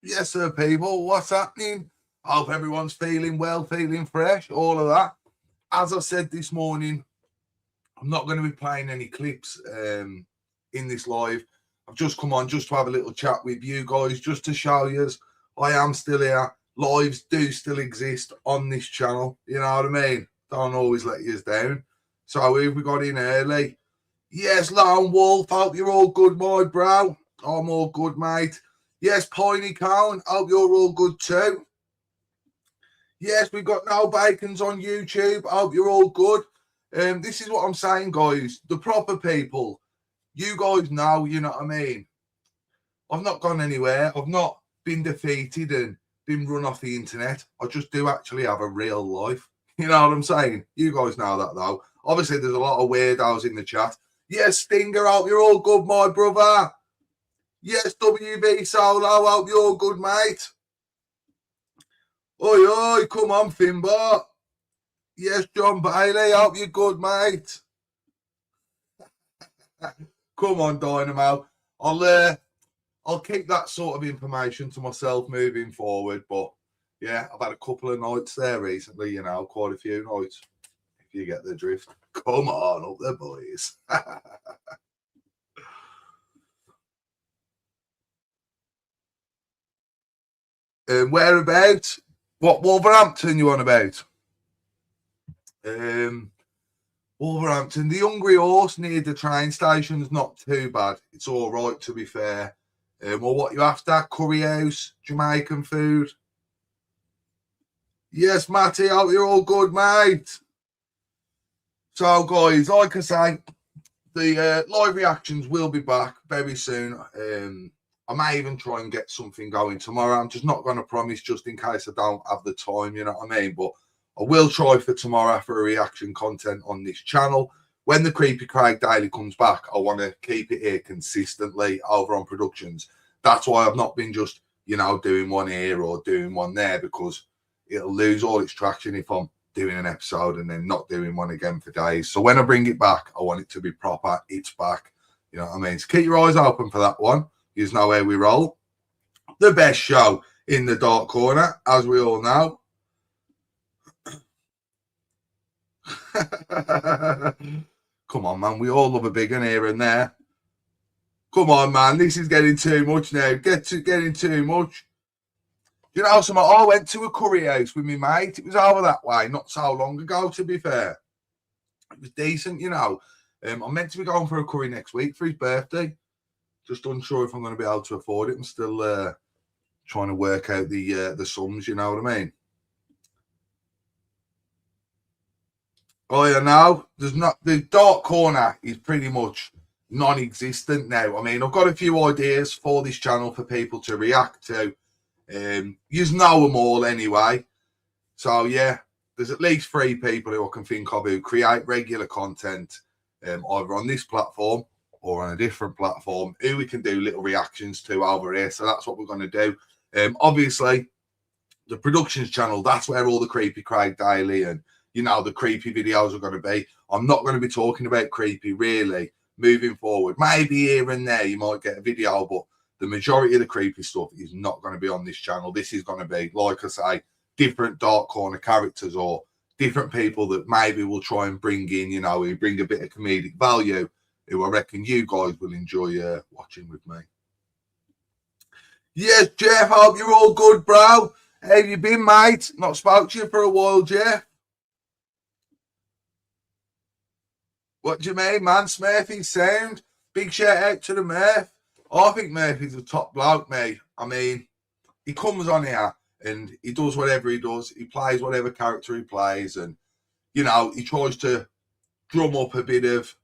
Yes, sir, people. What's happening? Hope everyone's feeling well, feeling fresh, all of that. As I said this morning, I'm not going to be playing any clips in this live. I've just come on just to have a little chat with you guys, just to show you I am still here. Lives do still exist on this channel. You know what I mean? Don't always let you down. So who we got in early? Yes, Lone Wolf. Hope you're all good, my bro. I'm all good, mate. Yes, Piney Cone. Hope you're all good too. Yes, we've got No Bacons on YouTube. Hope you're all good. This is what I'm saying, guys. The proper people, you guys know, you know what I mean? I've not gone anywhere. I've not been defeated and been run off the internet. I just do actually have a real life. You know what I'm saying? You guys know that, though. Obviously, there's a lot of weirdos in the chat. Yes, Stinger, hope you're all good, my brother. Yes, WB Solo, hope you're all good, mate. Oi, oi, come on, Finbar. Yes, John Bailey, hope you're good, mate. Come on, Dynamo. I'll keep that sort of information to myself moving forward. But yeah, I've had a couple of nights there recently, you know, quite a few nights. If you get the drift. Come on up there, boys. Whereabouts? What Wolverhampton you on about? Wolverhampton, the Hungry Horse near the train station's not too bad. It's all right, to be fair. Well, what you after? Curry house, Jamaican food. Yes, Matty, hope you're all good, mate. So, guys, like I say, the live reactions will be back very soon. I may even try and get something going tomorrow. I'm just not going to promise just in case I don't have the time, you know what I mean? But I will try for tomorrow for a reaction content on this channel. When the Creepy Craig Daily comes back, I want to keep it here consistently over on Productions. That's why I've not been just, you know, doing one here or doing one there, because it'll lose all its traction if I'm doing an episode and then not doing one again for days. So when I bring it back, I want it to be proper. It's back. You know what I mean? So keep your eyes open for that one. You know where we roll. The best show in the dark corner, as we all know. Come on, man. We all love a big one here and there. Come on, man. This is getting too much now. Getting too much. You know, I went to a curry house with my mate. It was over that way not so long ago, to be fair. It was decent, you know. I'm meant to be going for a curry next week for his birthday. Just unsure if I'm going to be able to afford it. I'm still trying to work out the sums, you know what I mean? Oh, yeah, no, there's not. The dark corner is pretty much non-existent now. I mean, I've got a few ideas for this channel for people to react to. You know them all anyway. So, yeah, there's at least 3 people who I can think of who create regular content either on this platform or on a different platform who we can do little reactions to over here. So that's what we're going to do. Obviously, the Productions channel, that's where all the Creepy Craig Daily and, you know, the creepy videos are going to be. I'm not going to be talking about creepy, really, moving forward. Maybe here and there you might get a video, but the majority of the creepy stuff is not going to be on this channel. This is going to be, like I say, different dark corner characters or different people that maybe will try and bring in, you know, who bring a bit of comedic value, who I reckon you guys will enjoy watching with me. Yes, Jeff, hope you're all good, bro. How have you been, mate? Not spoke to you for a while, Jeff. What do you mean, man? Smurfy's sound. Big shout out to the Murph. I think Murphy's a top bloke, mate. I mean, he comes on here and he does whatever he does. He plays whatever character he plays, and you know, he tries to drum up a bit of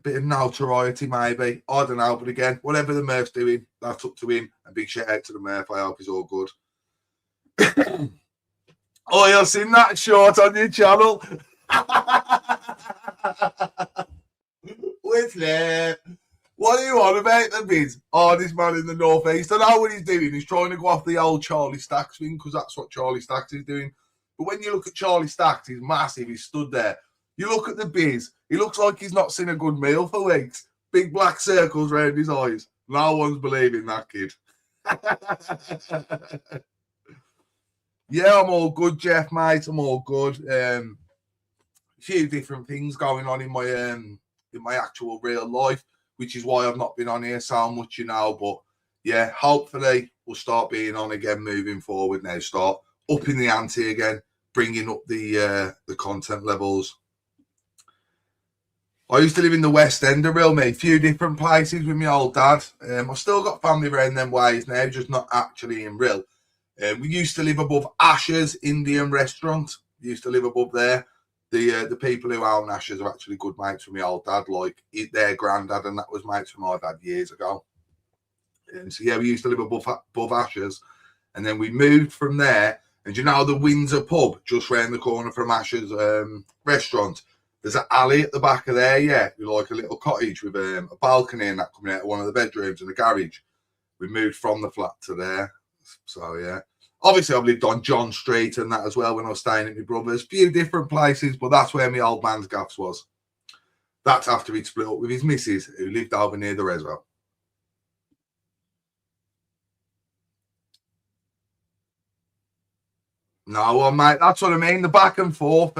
notoriety, maybe. I don't know, but again, whatever the Murph's doing, that's up to him. And big shout out to the Murph. I hope he's all good. Oh, you've seen that short on your channel. Whitley, what are you on about the biz? Oh, this man in the northeast. I know what he's doing. He's trying to go off the old Charlie Stacks thing because that's what Charlie Stacks is doing. But when you look at Charlie Stacks, he's massive. He's stood there. You look at the biz. He looks like he's not seen a good meal for weeks. Big black circles around his eyes. No one's believing that kid. Yeah, I'm all good, Jeff, mate. I'm all good. A few different things going on in my actual real life, which is why I've not been on here so much, you know. But yeah, hopefully we'll start being on again moving forward now. Start upping the ante again, bringing up the content levels. I used to live in the West End of Real, mate. A few different places with my old dad. I've still got family around them ways now, just not actually in Real. We used to live above Asher's Indian restaurant. We used to live above there. The people who own Asher's are actually good mates with my old dad, like their granddad, and that was mates with my dad years ago. So yeah, we used to live above Asher's, and then we moved from there. And you know the Windsor pub just round the corner from Asher's restaurant? There's an alley at the back of there, yeah, with like a little cottage with a balcony and that coming out of one of the bedrooms and a garage. We moved from the flat to there. So, yeah. Obviously, I've lived on John Street and that as well when I was staying at my brother's. Few different places, but that's where my old man's gaffs was. That's after he'd split up with his missus, who lived over near the Reswell. No, well, mate, that's what I mean. The back and forth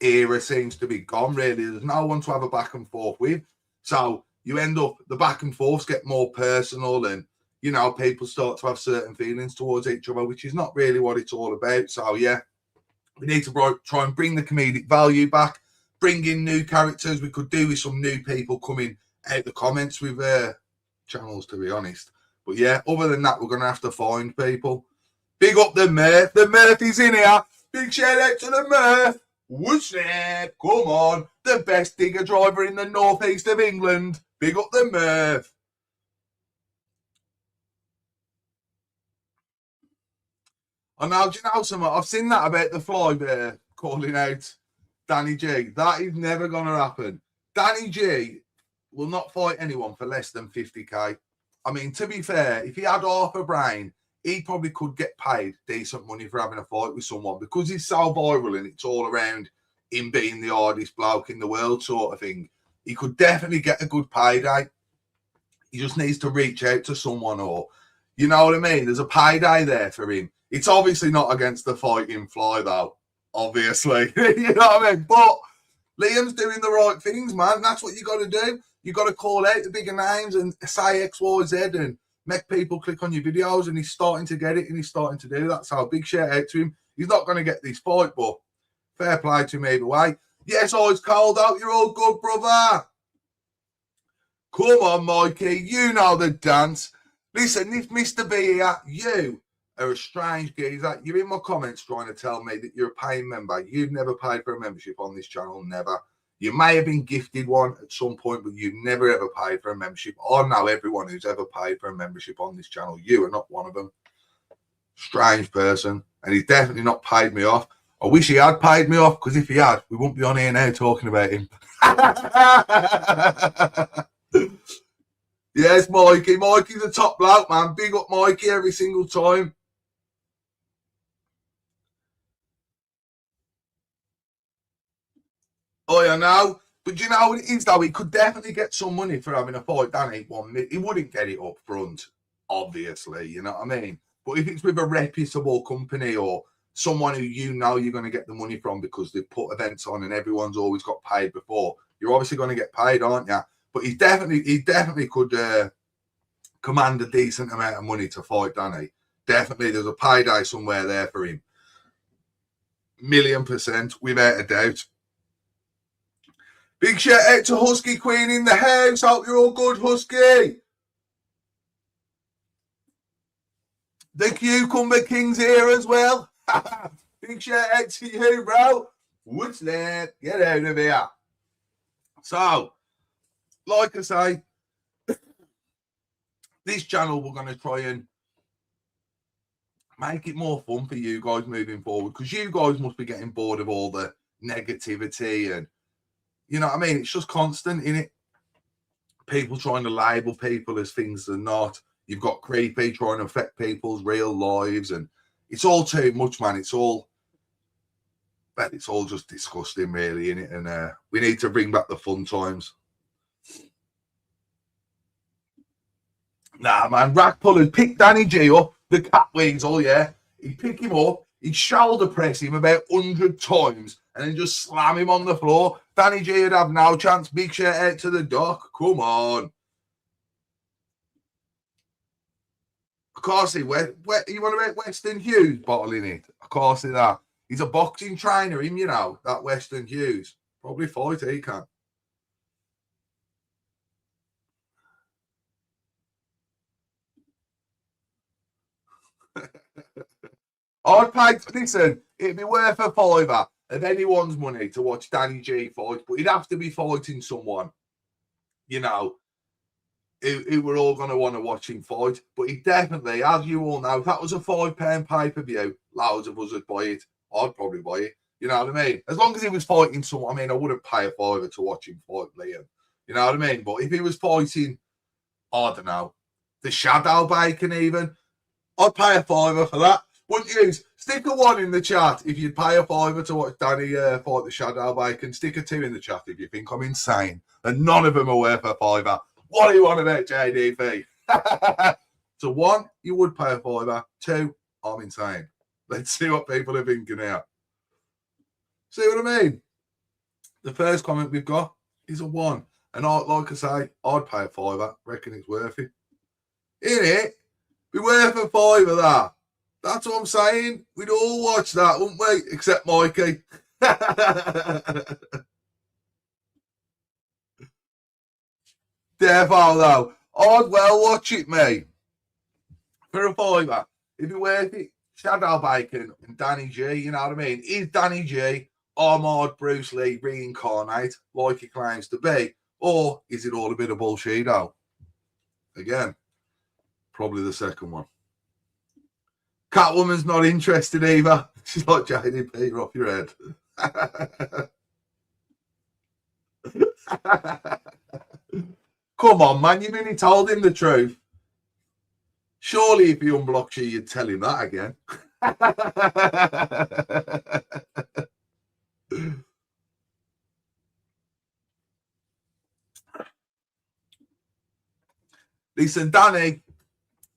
era seems to be gone, really. There's no one to have a back and forth with. So you end up, the back and forths get more personal and, you know, people start to have certain feelings towards each other, which is not really what it's all about. So, yeah, we need to try and bring the comedic value back, bring in new characters. We could do with some new people coming out the comments with channels, to be honest. But, yeah, other than that, we're going to have to find people. Big up the Murph. The Murph is in here. Big shout out to the Murph. What's that? Come on. The best digger driver in the northeast of England. Big up the Murph. I know, do you know something? I've seen that about the fly bear calling out Danny G. That is never going to happen. Danny G will not fight anyone for less than 50k. I mean, to be fair, if he had half a brain, he probably could get paid decent money for having a fight with someone because he's so viral and it's all around him being the hardest bloke in the world sort of thing. He could definitely get a good payday. He just needs to reach out to someone or, you know what I mean? There's a payday there for him. It's obviously not against the fighting fly though, obviously. You know what I mean? But Liam's doing the right things, man. That's what you got to do. You got to call out the bigger names and say X, Y, Z and make people click on your videos, and he's starting to get it and he's starting to do that. So big shout out to him. He's not going to get this fight, but fair play to him either way. Yes, it's cold out. You're all good, brother. Come on, Mikey. You know the dance. Listen, if Mr. B here, you are a strange geezer. You're in my comments trying to tell me that you're a paying member. You've never paid for a membership on this channel, never. You may have been gifted one at some point, but you've never ever paid for a membership. I know everyone who's ever paid for a membership on this channel. You are not one of them. Strange person. And he's definitely not paid me off. I wish he had paid me off, because if he had, we wouldn't be on here now talking about him. Yes, Mikey. Mikey's a top bloke, man. Big up Mikey every single time. Oh, yeah, know. But you know what it is, though? He could definitely get some money for having a fight, Danny. He wouldn't get it up front, obviously. You know what I mean? But if it's with a reputable company or someone who you know you're going to get the money from because they've put events on and everyone's always got paid before, you're obviously going to get paid, aren't you? But he definitely could command a decent amount of money to fight Danny. Definitely, there's a payday somewhere there for him. 1,000,000%, without a doubt. Big shout out to Husky Queen in the house. Hope you're all good, Husky. The Cucumber King's here as well. Big shout out to you, bro. What's that? Get out of here. So, like I say, this channel, we're going to try and make it more fun for you guys moving forward, because you guys must be getting bored of all the negativity and, you know what I mean? It's just constant, in it. People trying to label people as things they're not. You've got creepy trying to affect people's real lives, and it's all too much, man. It's all just disgusting, really, in it. And we need to bring back the fun times. Nah, man, Rackpull picked Danny G up, the cat weasel, yeah. He'd pick him up, he'd shoulder press him about 100 times and then just slam him on the floor. Danny G would have no chance. Big shout out to the doc. Come on. I can't see you want about Weston Hughes bottling it? I can't see that. He's a boxing trainer, him, you know, that Weston Hughes. Probably fight, he can. I'd pay, listen, it'd be worth a fiver of anyone's money to watch Danny G fight, but he'd have to be fighting someone, you know, who we're all going to want to watch him fight. But he definitely, as you all know, if that was a £5 pay-per-view, loads of us would buy it. I'd probably buy it. You know what I mean? As long as he was fighting someone, I mean, I wouldn't pay a fiver to watch him fight Liam. You know what I mean? But if he was fighting, I don't know, the Shadow Bacon even, I'd pay a fiver for that. Wouldn't you? Stick a 1 in the chat if you'd pay a fiver to watch Danny fight the Shadow Bacon. Stick a 2 in the chat if you think I'm insane. And none of them are worth a fiver. What do you want about JDP? So 1, you would pay a fiver. 2, I'm insane. Let's see what people are thinking here. See what I mean? The first comment we've got is a 1. And like I say, I'd pay a fiver. Reckon it's worth it. In it, be worth a fiver that. That's what I'm saying. We'd all watch that, wouldn't we? Except Mikey. Therefore, though, I'd well watch it, mate. For a fiver. It'd be worth it. Shadow Bacon and Danny G, you know what I mean? Is Danny G Armored Bruce Lee reincarnate like he claims to be? Or is it all a bit of bullshit, though? Again, probably the second one. Catwoman's not interested either. She's like, JDP, you're off your head. Come on, man. You mean he told him the truth? Surely if he unblocks you, you'd tell him that again. Listen, Danny,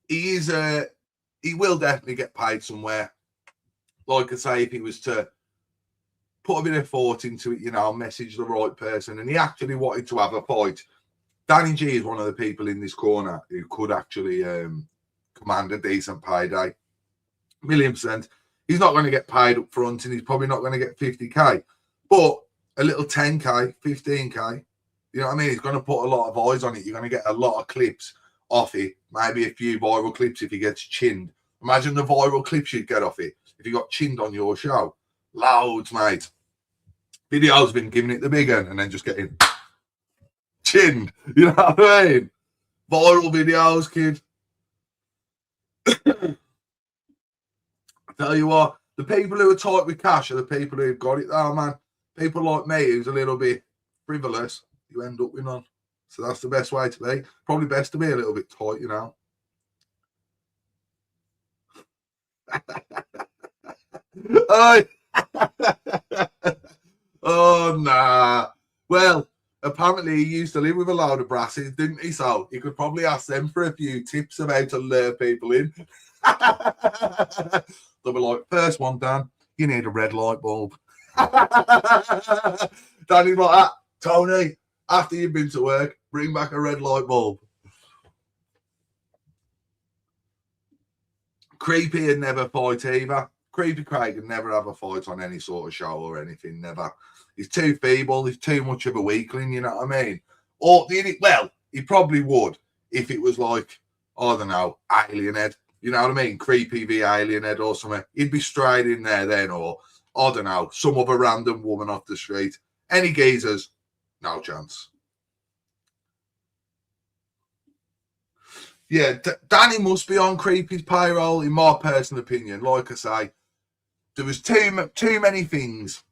he will definitely get paid somewhere. Like I say, if he was to put a bit of thought into it, you know, message the right person, and he actually wanted to have a fight, Danny G is one of the people in this corner who could actually command a decent payday. 1,000,000%. He's not going to get paid up front, and he's probably not going to get 50k, but a little 10k, 15k, you know what I mean? He's going to put a lot of eyes on it. You're going to get a lot of clips off it, maybe a few viral clips if he gets chinned. Imagine the viral clips you'd get off it if you got chinned on your show. Loads, mate. Video's been giving it the big one and then just getting chinned. You know what I mean? Viral videos, kid. I tell you what, the people who are tight with cash are the people who've got it though, man. People like me who's a little bit frivolous, you end up with none. So that's the best way to be. Probably best to be a little bit tight, you know. Oh, nah. Well, apparently he used to live with a load of brasses, didn't he? So he could probably ask them for a few tips of how to lure people in. They'll be like, first one, Dan, you need a red light bulb. Danny's like that. Tony, after you've been to work, bring back a red light bulb. Creepy and never fight either. Creepy Craig would never have a fight on any sort of show or anything, never. He's too feeble. He's too much of a weakling, you know what I mean? Or, well, he probably would if it was like, I don't know, Alien Head. You know what I mean? Creepy v Alien Head or something. He'd be straight in there then, or, I don't know, some other random woman off the street. Any geezers, no chance. Yeah, Danny must be on Creepy's payroll, in my personal opinion. Like I say, there was too many things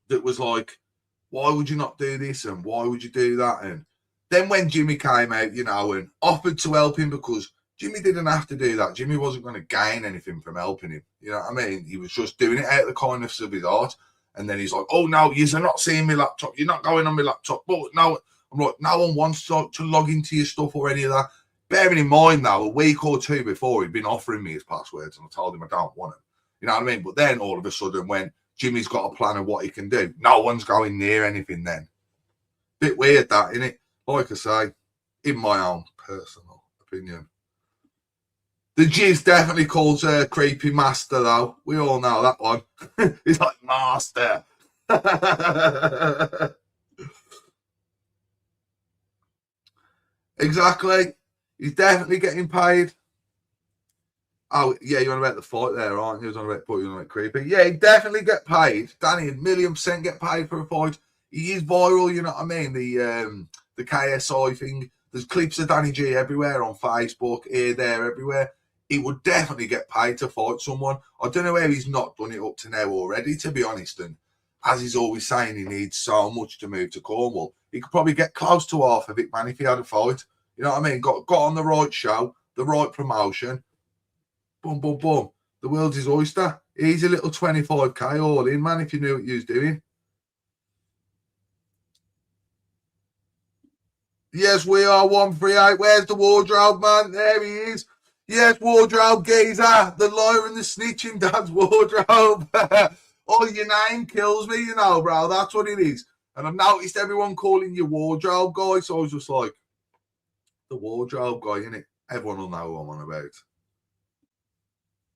that was like, why would you not do this and why would you do that? And then when Jimmy came out, you know, and offered to help him, because Jimmy didn't have to do that. Jimmy wasn't going to gain anything from helping him. You know what I mean? He was just doing it out of the kindness of his heart. And then he's like, oh, no, you're not seeing my laptop. You're not going on my laptop. But no, I'm like, no one wants to log into your stuff or any of that. Bearing in mind now, a week or two before, he'd been offering me his passwords, and I told him I don't want them. You know what I mean? But then all of a sudden, when Jimmy's got a plan of what he can do, no one's going near anything then. Bit weird that, isn't it? Like I say, in my own personal opinion. The Jizz definitely calls her Creepy Master, though. We all know that one. He's like, Master. Exactly. He's definitely getting paid. Oh, yeah, you're on about the fight there, aren't you? He was on about putting on Creepy. Yeah, he definitely get paid. Danny, 1,000,000% get paid for a fight. He is viral, you know what I mean? The KSI thing. There's clips of Danny G everywhere on Facebook, here, there, everywhere. He would definitely get paid to fight someone. I don't know where he's not done it up to now already, to be honest. And as he's always saying, he needs so much to move to Cornwall. He could probably get close to half of it, man, if he had a fight. You know what I mean? Got on the right show, the right promotion. Boom, boom, boom. The world's his oyster. Easy little 25k all in, man, if you knew what you was doing. Yes, we are 138. Where's the wardrobe, man? There he is. Yes, wardrobe geezer, the liar and the snitching dad's wardrobe. Oh, your name kills me, you know, bro. That's what it is. And I've noticed everyone calling you wardrobe guy, so I was just like, the wardrobe guy, innit? Everyone will know who I'm on about.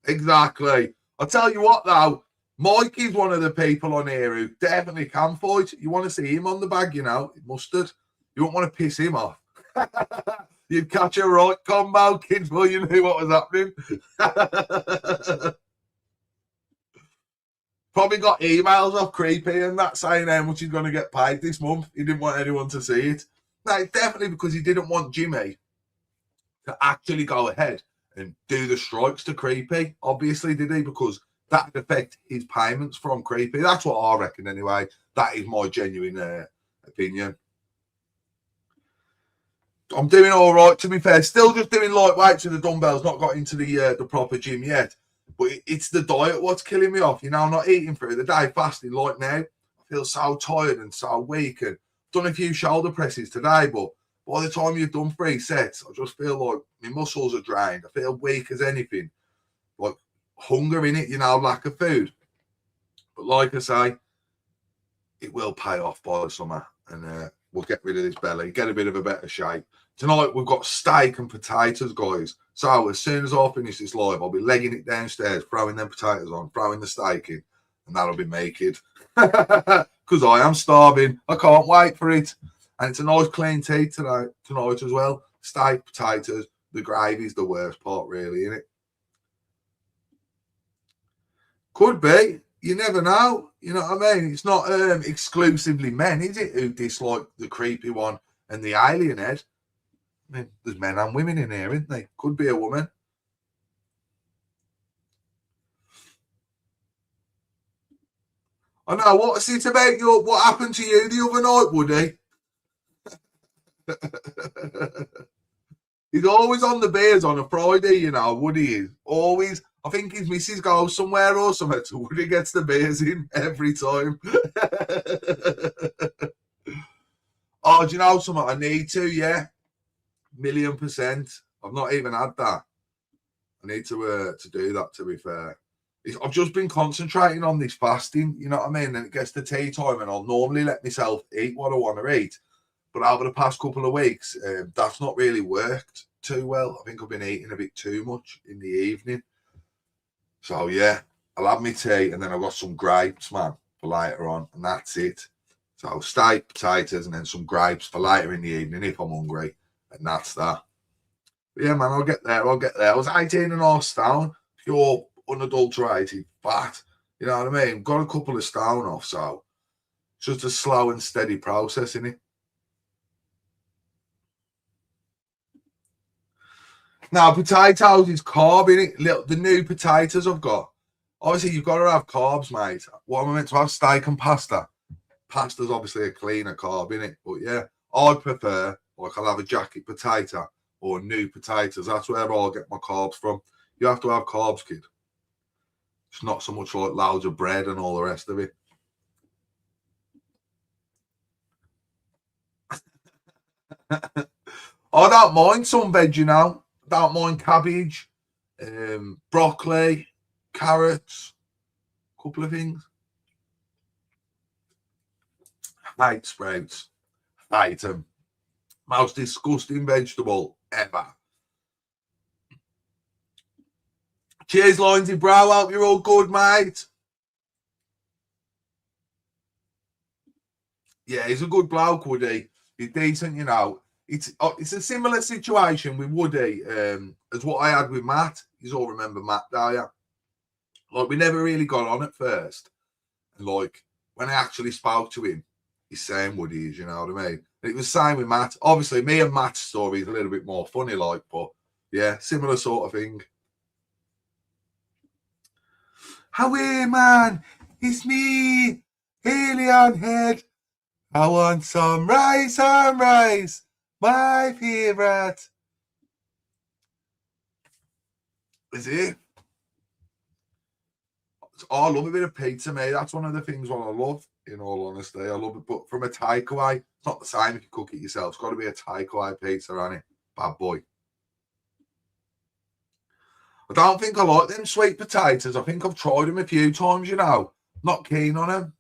Exactly. I'll tell you what, though, Mikey's one of the people on here who definitely can fight. You want to see him on the bag, you know, mustard. You won't want to piss him off. You'd catch a right combo, kids, before you knew what was happening. Probably got emails off Creepy and that saying how much he's going to get paid this month. He didn't want anyone to see it. No, it's definitely because he didn't want Jimmy to actually go ahead and do the strikes to Creepy. Obviously, did he? Because that would affect his payments from Creepy. That's what I reckon anyway. That is my genuine opinion. I'm doing all right, to be fair. Still just doing lightweights with the dumbbells. Not got into the proper gym yet. But it's the diet what's killing me off. You know, I'm not eating through the day, fasting like now. I feel so tired and so weak. And done a few shoulder presses today, but by the time you've done 3 sets, I just feel like my muscles are drained. I feel weak as anything. Like hunger in it, you know, lack of food. But like I say, it will pay off by the summer. And we'll get rid of this belly, get a bit of a better shape. Tonight, we've got steak and potatoes, guys. So as soon as I finish this live, I'll be legging it downstairs, throwing them potatoes on, throwing the steak in, and that'll be naked. Because I am starving. I can't wait for it. And it's a nice clean tea tonight as well. Steak, potatoes, the gravy's the worst part, really, isn't it? Could be. You never know. You know what I mean? It's not exclusively men, is it, who dislike the creepy one and the alien head? I mean, there's men and women in here, isn't there? Could be a woman. I know. What's it about what happened to you the other night, Woody? He's always on the beers on a Friday, you know, Woody is. Always. I think his missus goes somewhere or something, so Woody gets the beers in every time. Oh, do you know something? I need to, yeah. 1,000,000%. I've not even had that. I need to do that, to be fair. I've just been concentrating on this fasting, you know what I mean? Then it gets to tea time and I'll normally let myself eat what I want to eat. But over the past couple of weeks, that's not really worked too well. I think I've been eating a bit too much in the evening. So, yeah, I'll have my tea and then I've got some grapes, man, for later on. And that's it. So, steak, potatoes, and then some grapes for later in the evening if I'm hungry. And that's that. But yeah, man, I'll get there. I was 18.5 stone, pure, unadulterated fat. You know what I mean? Got a couple of stone off, so it's just a slow and steady process, innit? Now, potatoes is carb, innit? The new potatoes I've got. Obviously, you've got to have carbs, mate. What am I meant to have? Steak and pasta. Pasta's obviously a cleaner carb, innit? But yeah, I prefer, like, I'll have a jacket potato or new potatoes. That's where I'll get my carbs from. You have to have carbs, kid. It's not so much like loads of bread and all the rest of it. I don't mind some veg, you know. Don't mind cabbage, broccoli, carrots, a couple of things. Hate sprouts. Hate them. Most disgusting vegetable ever. Cheers, Lindsay Brow. Hope you're all good, mate. Yeah, he's a good bloke, Woody. He's decent, you know. It's a similar situation with Woody as what I had with Matt. You all remember Matt, don't you? Like, we never really got on at first. And, like, when I actually spoke to him, he's saying Woody is, you know what I mean? And it was the same with Matt. Obviously, me and Matt's story is a little bit more funny, like, but, yeah, similar sort of thing. Howie, man, it's me, Alien Head. I want some rice, my favourite. Is it? I love a bit of pizza, mate. That's one of the things what I love, in all honesty. I love it, but from a takeaway, it's not the same if you cook it yourself. It's got to be a takeaway pizza, hasn't it? Bad boy. I don't think I like them sweet potatoes. I think I've tried them a few times, you know. Not keen on them.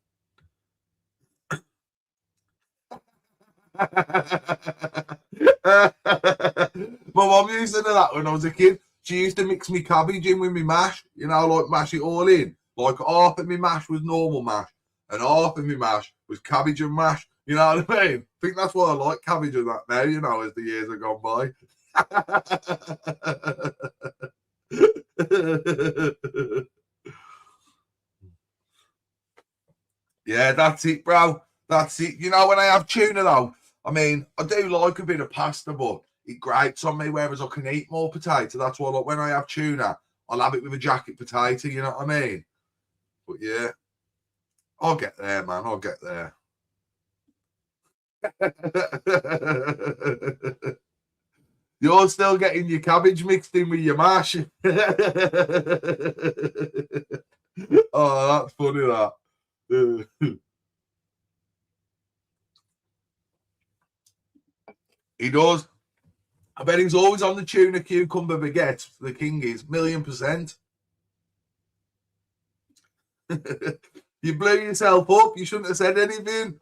My mum used to do that when I was a kid. She used to mix me cabbage in with me mash, you know, like mash it all in. Like half of me mash was normal mash, and half of me mash was cabbage and mash. You know what I mean? I think that's why I like cabbage and that now, you know, as the years have gone by. Yeah, that's it, bro. That's it. You know, when I have tuna, though, I mean, I do like a bit of pasta, but it grates on me, whereas I can eat more potato. That's why, like, when I have tuna, I'll have it with a jacket potato, you know what I mean? But yeah, I'll get there, man. I'll get there. You're still getting your cabbage mixed in with your mash. Oh, that's funny, that. He does. I bet he's always on the tuna cucumber baguette. The king is 1,000,000%. You blew yourself up. You shouldn't have said anything.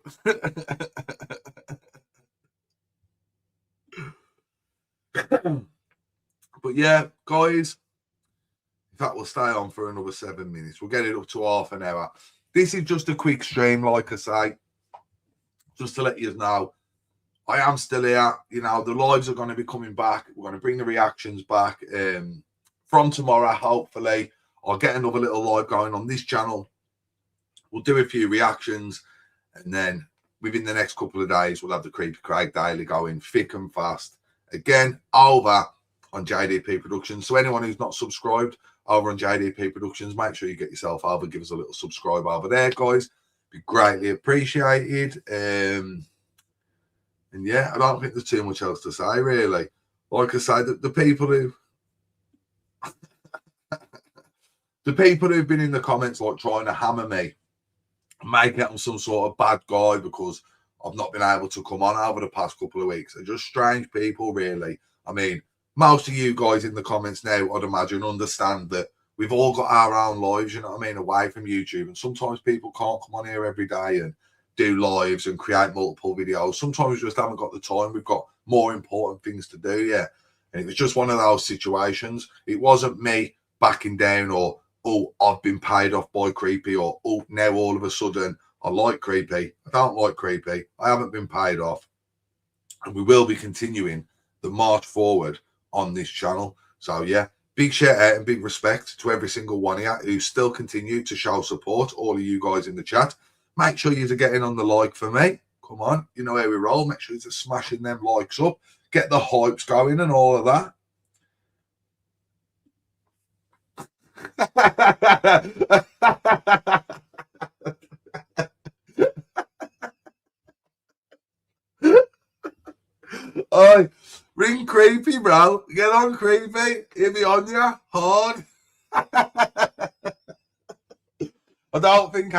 But yeah, guys, in fact, we'll stay on for another 7 minutes. We'll get it up to half an hour. This is just a quick stream, like I say, just to let you know. I am still here. You know, the lives are going to be coming back. We're going to bring the reactions back from tomorrow, hopefully. I'll get another little live going on this channel. We'll do a few reactions, and then within the next couple of days, we'll have the Creepy Craig Daily going thick and fast. Again, over on JDP Productions. So anyone who's not subscribed over on JDP Productions, make sure you get yourself over, give us a little subscribe over there, guys. Be greatly appreciated. And yeah, I don't think there's too much else to say, really. Like I say, the people who the people who've been in the comments, like, trying to hammer me, make it I'm some sort of bad guy because I've not been able to come on over the past couple of weeks. They're just strange people, really. I mean, most of you guys in the comments now, I'd imagine, understand that we've all got our own lives, you know what I mean, away from YouTube. And sometimes people can't come on here every day and do lives and create multiple videos. Sometimes we just haven't got the time. We've got more important things to do, yeah. And it was just one of those situations. It wasn't me backing down or, oh, I've been paid off by Creepy, or, oh, now all of a sudden I like Creepy. I don't like Creepy. I haven't been paid off. And we will be continuing the march forward on this channel. So, yeah, big shout out and big respect to every single one of you who still continue to show support, all of you guys in the chat. Make sure you're getting on the like for me. Come on, you know how we roll. Make sure you're smashing them likes up. Get the hypes going and all of that. Oh, ring Creepy, bro. Get on Creepy. He'll be on you hard. I don't think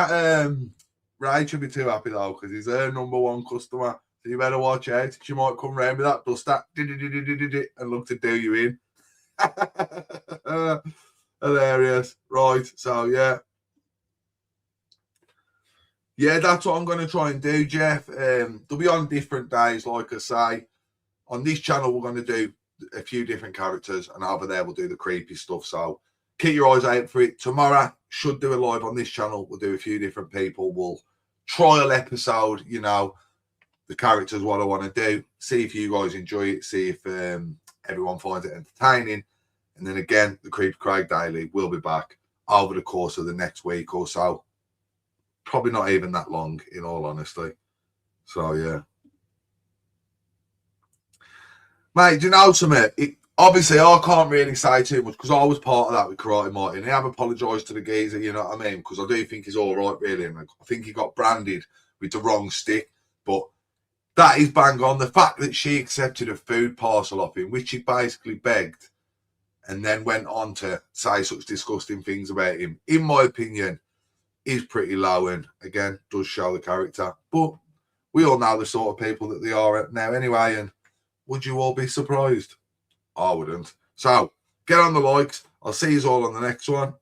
Ray should be too happy though, because he's her #1 customer. So you better watch out. She might come round with that duster and look to do you in. Hilarious. Right, so yeah. Yeah, that's what I'm going to try and do, Jeff. They'll be on different days, like I say. On this channel, we're going to do a few different characters, and over there, we'll do the creepy stuff. So keep your eyes out for it. Tomorrow, should do a live on this channel. We'll do a few different people. We'll trial episode, you know, the characters, what I want to do. See if you guys enjoy it. See if everyone finds it entertaining. And then again, the Creepy Craig Daily will be back over the course of the next week or so. Probably not even that long, in all honesty. So, yeah. Mate, do you know something? Obviously, I can't really say too much because I was part of that with Karate Martin. I have apologised to the geezer, you know what I mean? Because I do think he's all right, really. And I think he got branded with the wrong stick. But that is bang on. The fact that she accepted a food parcel off him, which he basically begged, and then went on to say such disgusting things about him, in my opinion, is pretty low and, again, does show the character. But we all know the sort of people that they are now anyway, and would you all be surprised? I wouldn't. So, get on the likes. I'll see you all on the next one.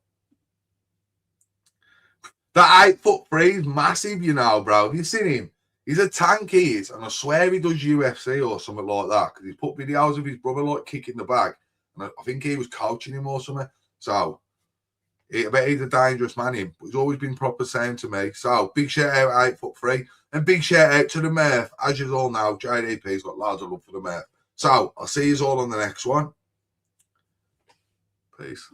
That 8'3" is massive, you know, bro. Have you seen him? He's a tank, he is. And I swear he does UFC or something like that, because he's put videos of his brother, like, kicking the bag. And I think he was coaching him or something. So, I bet he's a dangerous man, him. But he's always been proper sound to me. So, big shout out 8'3". And big shout out to the Murph. As you all know, JDP's got loads of love for the Murph. So, I'll see you all on the next one. Peace.